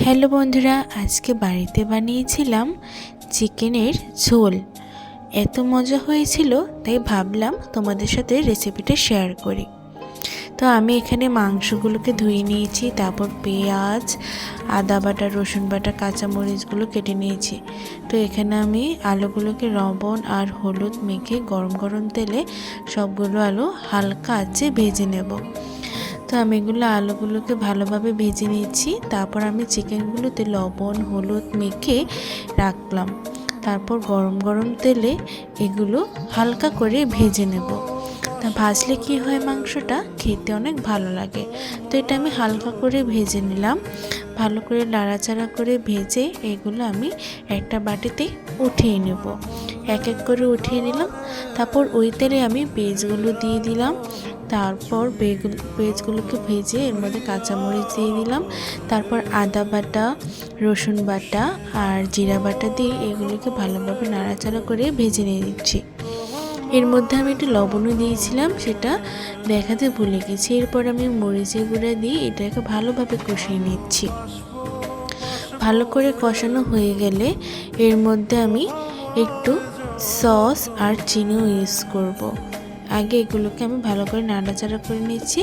Hello বন্ধুরা, আজকে বাড়িতে বানিয়েছিলাম চিকেনের ঝোল। এত মজা হয়েছিল, তাই ভাবলাম তোমাদের সাথে রেসিপিটা শেয়ার করি। তো আমি এখানে মাংসগুলোকে ধুয়ে নিয়েছি, তারপর পেঁয়াজ, আদা বাটা, রসুন বাটা, কাঁচামরিচগুলো কেটে নিয়েছি। তো এখানে আমি আলুগুলোকে লবণ আর হলুদ মেখে গরম গরম তেলে সবগুলো আলু হালকা আঁচে ভেজে নেব। তো আমি আলুগুলোকে ভালোভাবে ভেজে নিয়েছি। তারপর আমি চিকেনগুলোতে লবণ হলুদ মেখে রাখলাম। তারপর গরম গরম তেলে এগুলো হালকা করে ভেজে নেব। তা ভাজলে কি হয়, মাংসটা খেতে অনেক ভালো লাগে। তো এটা আমি হালকা করে ভেজে নিলাম। ভালো করে নাড়াচাড়া করে ভেজে এগুলো আমি একটা বাটিতে উঠিয়ে নেব। এক এক করে উঠিয়ে নিলাম। তারপর ওই তেলে আমি পেঁয়াজগুলো দিয়ে দিলাম। তারপর পেঁয়াজগুলোকে ভেজে এর মধ্যে কাঁচামরিচ দিয়ে দিলাম। তারপর আদা বাটা, রসুন বাটা আর জিরা বাটা দিয়ে এগুলোকে ভালোভাবে নাড়াচাড়া করে ভেজে নিয়ে দিচ্ছি। এর মধ্যে আমি একটু লবণও দিয়েছিলাম, সেটা দেখাতে ভুলে গেছি। এরপর আমি মরিচের গুঁড়া দিয়ে এটাকে ভালোভাবে কষিয়ে নিচ্ছি। ভালো করে কষানো হয়ে গেলে এর মধ্যে আমি একটু সস আর চিনিও ইউজ করব। আগে এগুলোকে আমি ভালো করে নাড়াচাড়া করে নিচ্ছি।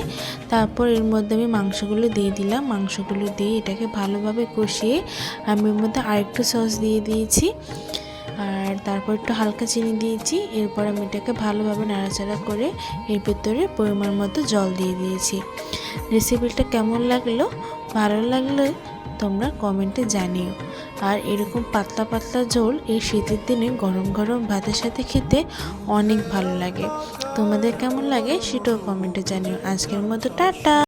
তারপর এর মধ্যে আমি মাংসগুলো দিয়ে দিলাম। মাংসগুলো দিয়ে এটাকে ভালোভাবে কষিয়ে আমি এর মধ্যে আরেকটু সস দিয়ে দিয়েছি, আর তারপর একটু হালকা চিনি দিয়েছি। এরপর আমি এটাকে ভালোভাবে নাড়াচাড়া করে এর ভেতরে পরিমাণ মতো জল দিয়ে দিয়েছি। রেসিপিটা কেমন লাগলো, ভালো লাগলে তোমরা কমেন্টে জানিও। আর এরকম পাতলা পাতলা ঝোল এই শীতের দিনে গরম গরম ভাতের সাথে খেতে অনেক ভালো লাগে। তোমাদের কেমন লাগে সেটাও কমেন্টে জানিও। আজকের মতো টাটা।